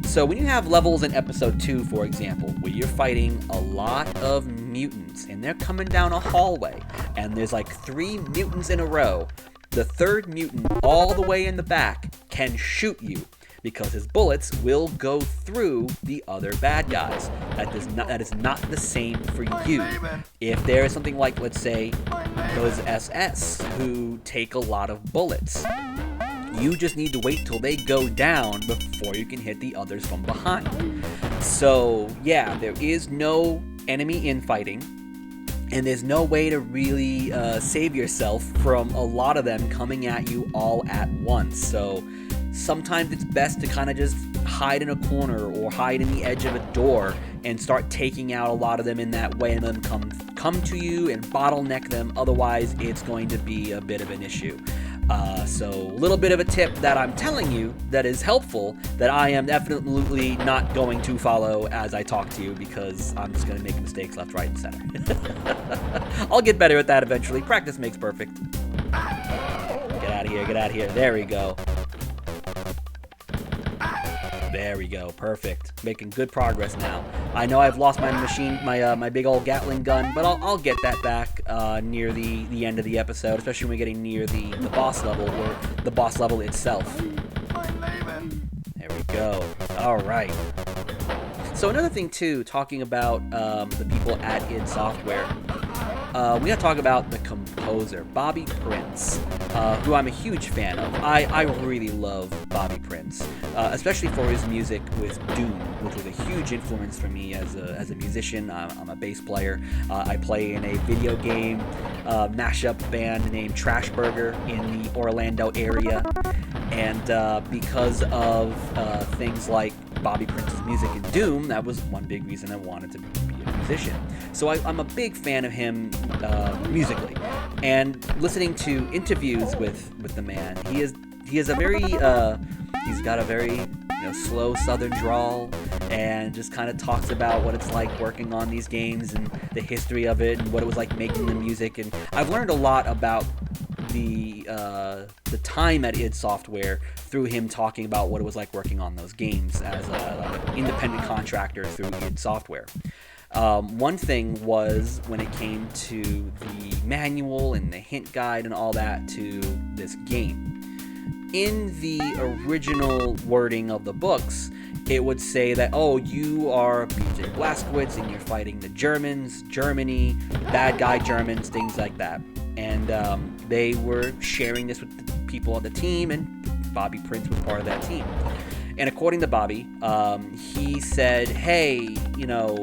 So when you have levels in Episode 2, for example, where you're fighting a lot of mutants, and they're coming down a hallway, and there's like 3 mutants in a row, the third mutant all the way in the back can shoot you, because his bullets will go through the other bad guys. That is not the same for you. If there is something like, let's say, those SS who take a lot of bullets, you just need to wait till they go down before you can hit the others from behind. So, yeah, there is no enemy infighting, and there's no way to really save yourself from a lot of them coming at you all at once. So, sometimes it's best to kind of just hide in a corner or hide in the edge of a door and start taking out a lot of them in that way, and then come to you and bottleneck them. Otherwise, it's going to be a bit of an issue. So a little bit of a tip that I'm telling you that is helpful, that I am definitely not going to follow as I talk to you, because I'm just going to make mistakes left, right, and center. I'll get better at that eventually. Practice makes perfect. Get out of here, get out of here. There we go. There we go, perfect. Making good progress now. I know I've lost my machine, my big old Gatling gun, but I'll get that back near the end of the episode, especially when we're getting near the boss level, or the boss level itself. There we go. All right. So another thing too, talking about the people at id Software, we gotta talk about the composer, Bobby Prince, who I'm a huge fan of. I really love Bobby Prince, especially for his music with Doom, which was a huge influence for me as a musician. I'm a bass player. I play in a video game mashup band named Trash Burger in the Orlando area, and because of things like Bobby Prince's music in Doom, that was one big reason I wanted to be a musician. So I'm a big fan of him musically, and listening to interviews with the man, he is a very he's got a very slow southern drawl, and just kind of talks about what it's like working on these games and the history of it and what it was like making the music. And I've learned a lot about the time at id Software through him talking about what it was like working on those games as an independent contractor through id Software. One thing was when it came to the manual and the hint guide and all that to this game. In the original wording of the books, it would say that, oh, you are BJ Blazkowicz and you're fighting the Germans, Germany, bad guy Germans, things like that. And they were sharing this with the people on the team, and Bobby Prince was part of that team. And according to Bobby, he said, hey, you know,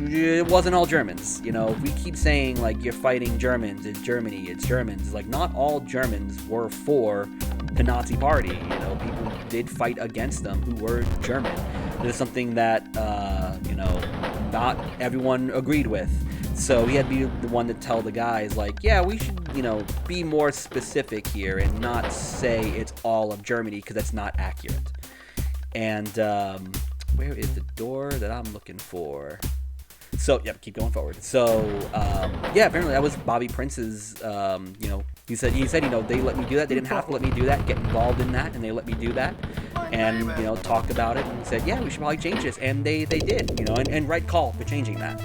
it wasn't all Germans. You know, we keep saying, like, you're fighting Germans, it's Germany, it's Germans. It's like, not all Germans were for the Nazi party. You know, people did fight against them who were German. It was something that, you know, not everyone agreed with. So he had to be the one to tell the guys, like, yeah, we should, you know, be more specific here and not say it's all of Germany, because that's not accurate. And where is the door that I'm looking for? So, yeah, keep going forward. So, yeah, apparently that was Bobby Prince's, you know, he said, you know, they let me do that. They didn't have to let me do that, get involved in that, and they let me do that. And, you know, talked about it and said, yeah, we should probably change this. And they did, you know, and right call for changing that.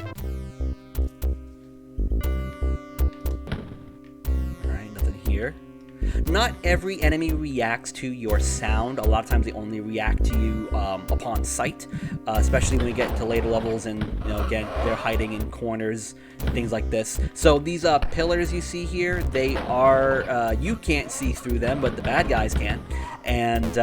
All right, nothing here. Not every enemy reacts to your sound. A lot of times they only react to you upon sight, especially when we get into later levels and, you know, again, they're hiding in corners, things like this. So these pillars you see here, they are, you can't see through them, but the bad guys can. And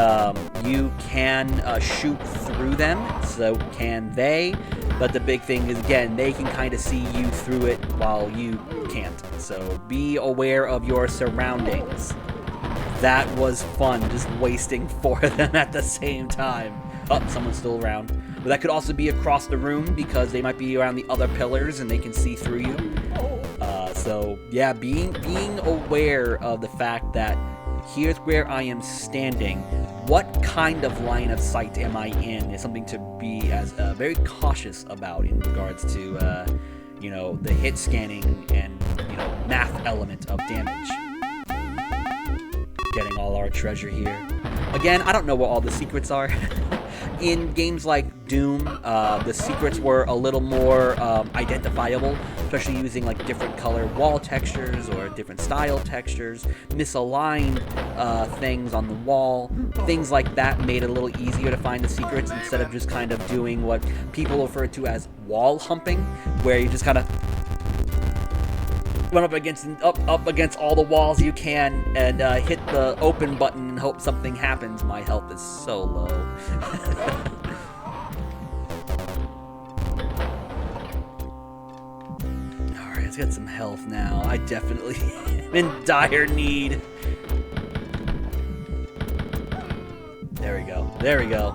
you can shoot through them, so can they. But the big thing is, again, they can kind of see you through it while you can't. So be aware of your surroundings. That was fun, just wasting 4 of them at the same time. Oh, someone's still around. But that could also be across the room, because they might be around the other pillars and they can see through you. So yeah, being aware of the fact that here's where I am standing. What kind of line of sight am I in is something to be as very cautious about in regards to, you know, the hit scanning and, you know, math element of damage. Getting all our treasure here. Again, I don't know what all the secrets are. In games like Doom, the secrets were a little more identifiable, especially using like different color wall textures or different style textures, misaligned things on the wall, things like that made it a little easier to find the secrets instead of just kind of doing what people refer to as wall humping, where you just kind of run up against all the walls you can and hit the open button and hope something happens. My health is so low. Alright, let's get some health now. I definitely am in dire need. There we go. There we go.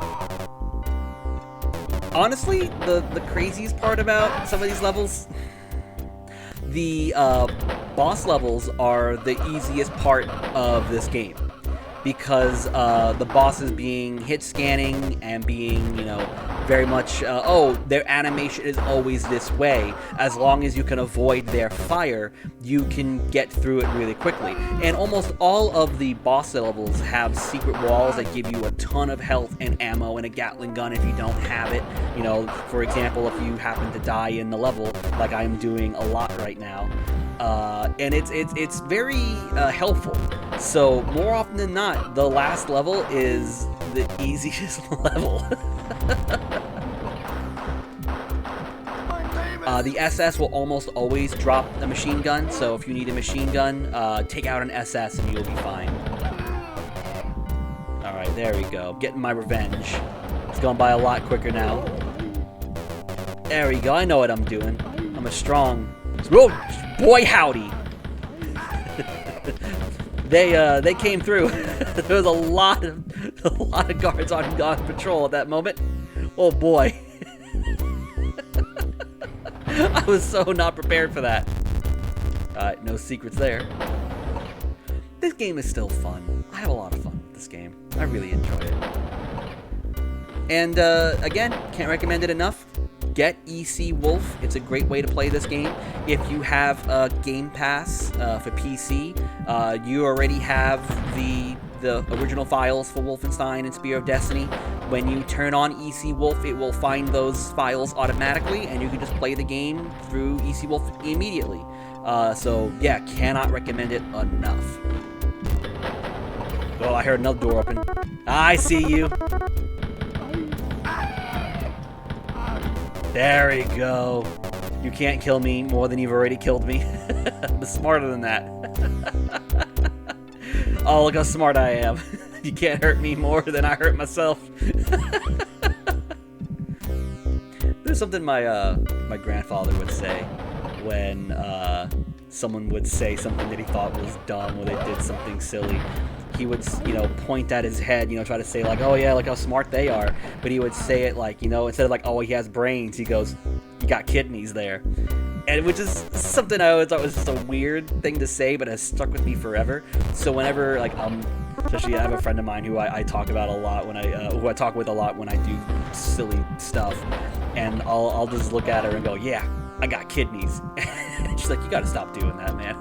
Honestly, the craziest part about some of these levels, the boss levels are the easiest part of this game, because the bosses being hit scanning and being, you know, very much, oh, their animation is always this way. As long as you can avoid their fire, you can get through it really quickly. And almost all of the boss levels have secret walls that give you a ton of health and ammo and a Gatling gun if you don't have it. You know, for example, if you happen to die in the level, like I'm doing a lot right now. And it's very helpful. So more often than not, the last level is the easiest level. The SS will almost always drop a machine gun, so if you need a machine gun, take out an SS and you'll be fine. Alright, there we go. Getting my revenge. It's going by a lot quicker now. There we go, I know what I'm doing. I'm a strong... Oh, boy howdy! They came through. There was a lot of guards on patrol at that moment. Oh boy. I was so not prepared for that. Alright, no secrets there. This game is still fun. I have a lot of fun with this game. I really enjoy it. And again, can't recommend it enough. get EC Wolf, it's a great way to play this game. If you have a Game Pass for PC, you already have the original files for Wolfenstein and Spear of Destiny. When you turn on EC Wolf, it will find those files automatically, and you can just play the game through EC Wolf immediately. So yeah, cannot recommend it enough. Oh, I heard another door open. I see you. There we go. You can't kill me more than you've already killed me. I'm smarter than that. Oh, look how smart I am. You can't hurt me more than I hurt myself. There's something my grandfather would say when someone would say something that he thought was dumb or they did something silly. He would, point at his head, try to say like, oh yeah, look how smart they are. But he would say it like, instead of like, oh, he has brains, he goes, you got kidneys there. And which is something I always thought was just a weird thing to say, but has stuck with me forever. So whenever, like, especially I have a friend of mine who I talk about a lot when who I talk with a lot when I do silly stuff, and I'll just look at her and go, yeah, I got kidneys. And she's like, you gotta stop doing that, man.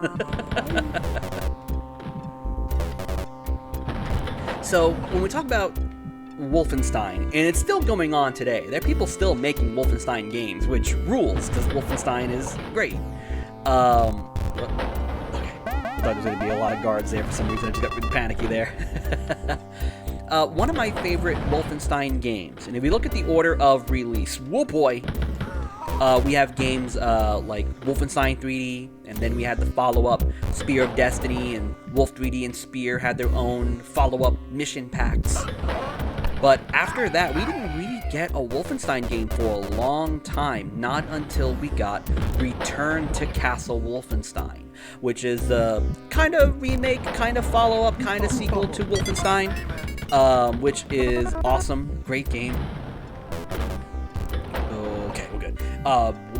So when we talk about Wolfenstein, and it's still going on today, there are people still making Wolfenstein games, which rules, because Wolfenstein is great. Okay, I thought there was going to be a lot of guards there for some reason. I just got really panicky there. One of my favorite Wolfenstein games, and if we look at the order of release, whoa boy, we have games like Wolfenstein 3D, and then we had the follow-up Spear of Destiny, and Wolf 3D and Spear had their own follow-up mission packs. But after that, we didn't really get a Wolfenstein game for a long time, not until we got Return to Castle Wolfenstein, which is the kind of remake, kind of follow-up, kind of sequel to Wolfenstein, which is awesome, great game. Okay, we're good.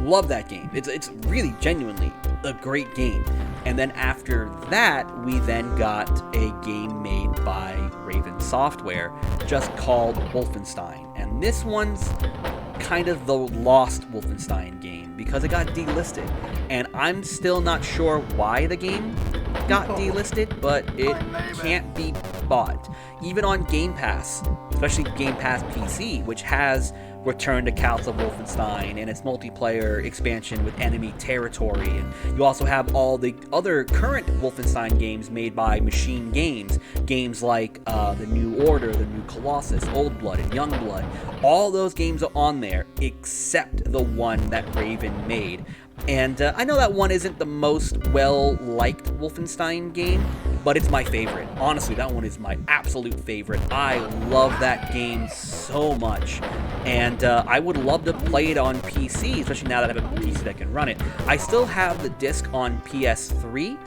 Love that game. It's really genuinely a great game. And then after that, we then got a game made by Raven Software just called Wolfenstein. And this one's kind of the lost Wolfenstein game because it got delisted. And I'm still not sure why the game got delisted, but it can't be bought. Even on Game Pass, especially Game Pass PC, which has Return to Castle Wolfenstein and its multiplayer expansion with enemy territory, and you also have all the other current Wolfenstein games made by Machine Games, games like the New Order, the New Colossus, Old Blood, and Young Blood. All those games are on there except the one that Raven made. And I know that one isn't the most well-liked Wolfenstein game, but it's my favorite. Honestly, that one is my absolute favorite. I love that game so much. And I would love to play it on PC, especially now that I have a PC that can run it. I still have the disc on PS3,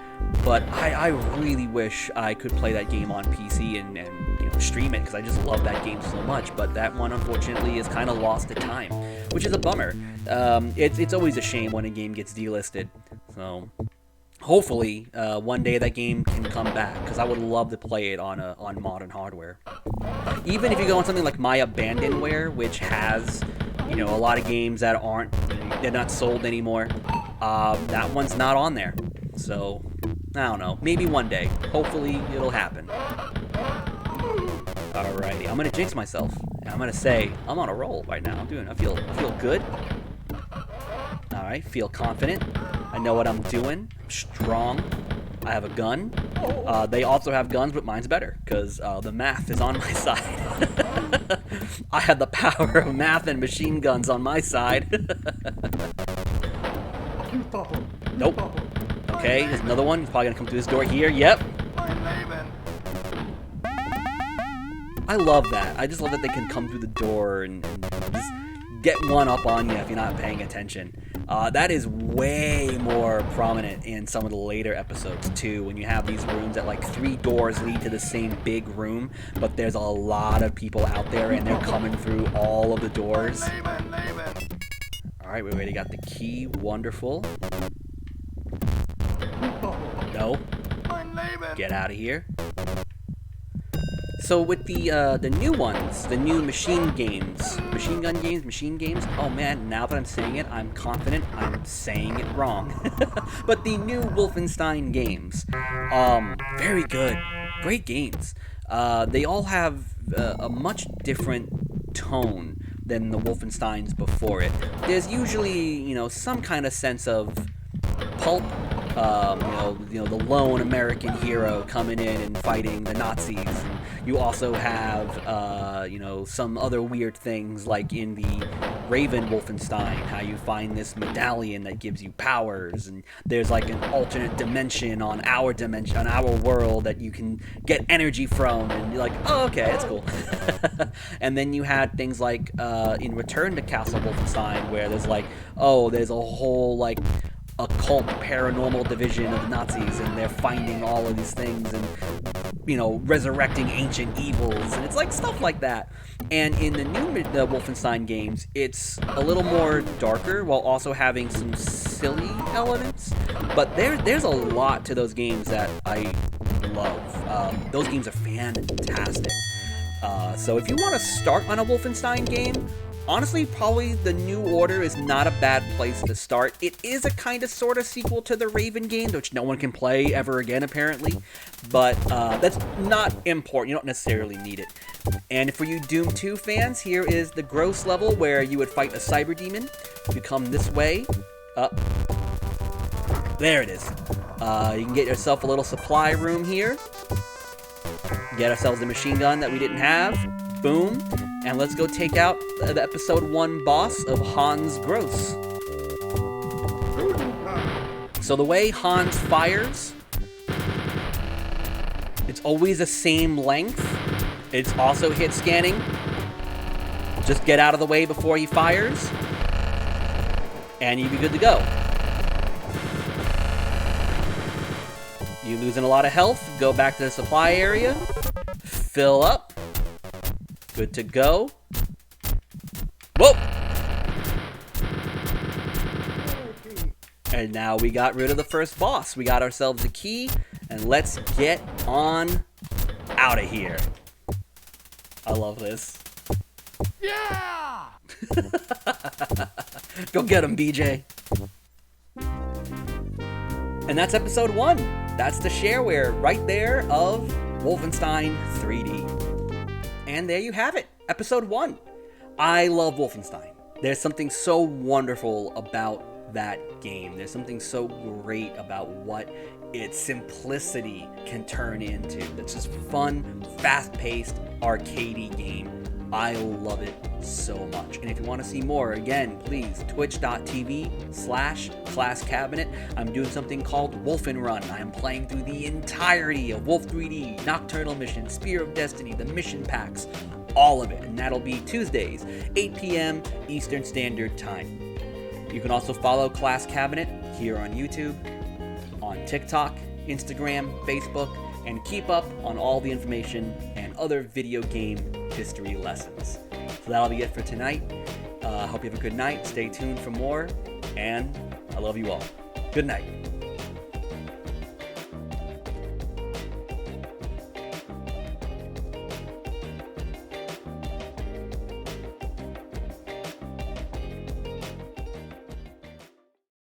but I really wish I could play that game on PC and stream it, because I just love that game so much. But that one, unfortunately, is kind of lost to time, which is a bummer. It's always a shame when a game gets delisted. So hopefully one day that game can come back, because I would love to play it on modern hardware. Even if you go on something like My Abandonware, which has a lot of games that they're not sold anymore, that one's not on there. So I don't know, maybe one day. Hopefully it'll happen. Alrighty, I'm gonna jinx myself, and I'm gonna say I'm on a roll right now. I feel good. Alright, feel confident. I know what I'm doing. I'm strong. I have a gun. They also have guns, but mine's better, because the math is on my side. I have the power of math and machine guns on my side. Nope. Okay, there's another one. He's probably gonna come through this door here. Yep. I love that. I just love that they can come through the door and just get one up on you if you're not paying attention. That is way more prominent in some of the later episodes too, when you have these rooms that like 3 doors lead to the same big room, but there's a lot of people out there and they're coming through all of the doors. Alright, we already got the key. Wonderful. No. Get out of here. So with the new ones, the new machine gun games, oh man, now that I'm saying it, I'm confident I'm saying it wrong. But the new Wolfenstein games, very good, great games. They all have a much different tone than the Wolfensteins before it. There's usually, some kind of sense of pulp. The lone American hero coming in and fighting the Nazis. And you also have, some other weird things like in the Raven Wolfenstein, how you find this medallion that gives you powers, and there's like an alternate dimension on our world that you can get energy from, and you're like, oh, okay, that's cool. And then you had things like in Return to Castle Wolfenstein, where there's there's a whole occult paranormal division of the Nazis, and they're finding all of these things and resurrecting ancient evils, and it's like stuff like that. And in the new Wolfenstein games, it's a little more darker while also having some silly elements, but there's a lot to those games that I love. Those games are fantastic. So if you want to start on a Wolfenstein game, honestly, probably the New Order is not a bad place to start. It is a kind of sort of sequel to the Raven games, which no one can play ever again, apparently. But that's not important. You don't necessarily need it. And for you Doom 2 fans, here is the gross level where you would fight a cyber demon. You come this way. There it is. You can get yourself a little supply room here. Get ourselves a machine gun that we didn't have. Boom. And let's go take out the episode 1 boss of Hans Gross. So the way Hans fires, it's always the same length. It's also hit scanning. Just get out of the way before he fires, and you'll be good to go. You're losing a lot of health. Go back to the supply area. Fill up. Good to go. Whoa! And now we got rid of the first boss. We got ourselves a key, and let's get on out of here. I love this. Yeah! Go get him, BJ. And that's episode 1. That's the shareware right there of Wolfenstein 3D. And there you have it, episode 1. I love Wolfenstein. There's something so wonderful about that game. There's something so great about what its simplicity can turn into. It's just fun, fast-paced, arcadey game. I love it so much. And if you want to see more, again, please, twitch.tv/classcabinet. I'm doing something called Wolfen Run. I am playing through the entirety of Wolf 3D, Nocturnal Mission, Spear of Destiny, the mission packs, all of it. And that'll be Tuesdays, 8 p.m. Eastern Standard Time. You can also follow Class Cabinet here on YouTube, on TikTok, Instagram, Facebook, and keep up on all the information and other video game history lessons. So that'll be it for tonight. Hope you have a good night. Stay tuned for more, and I love you all. Good night.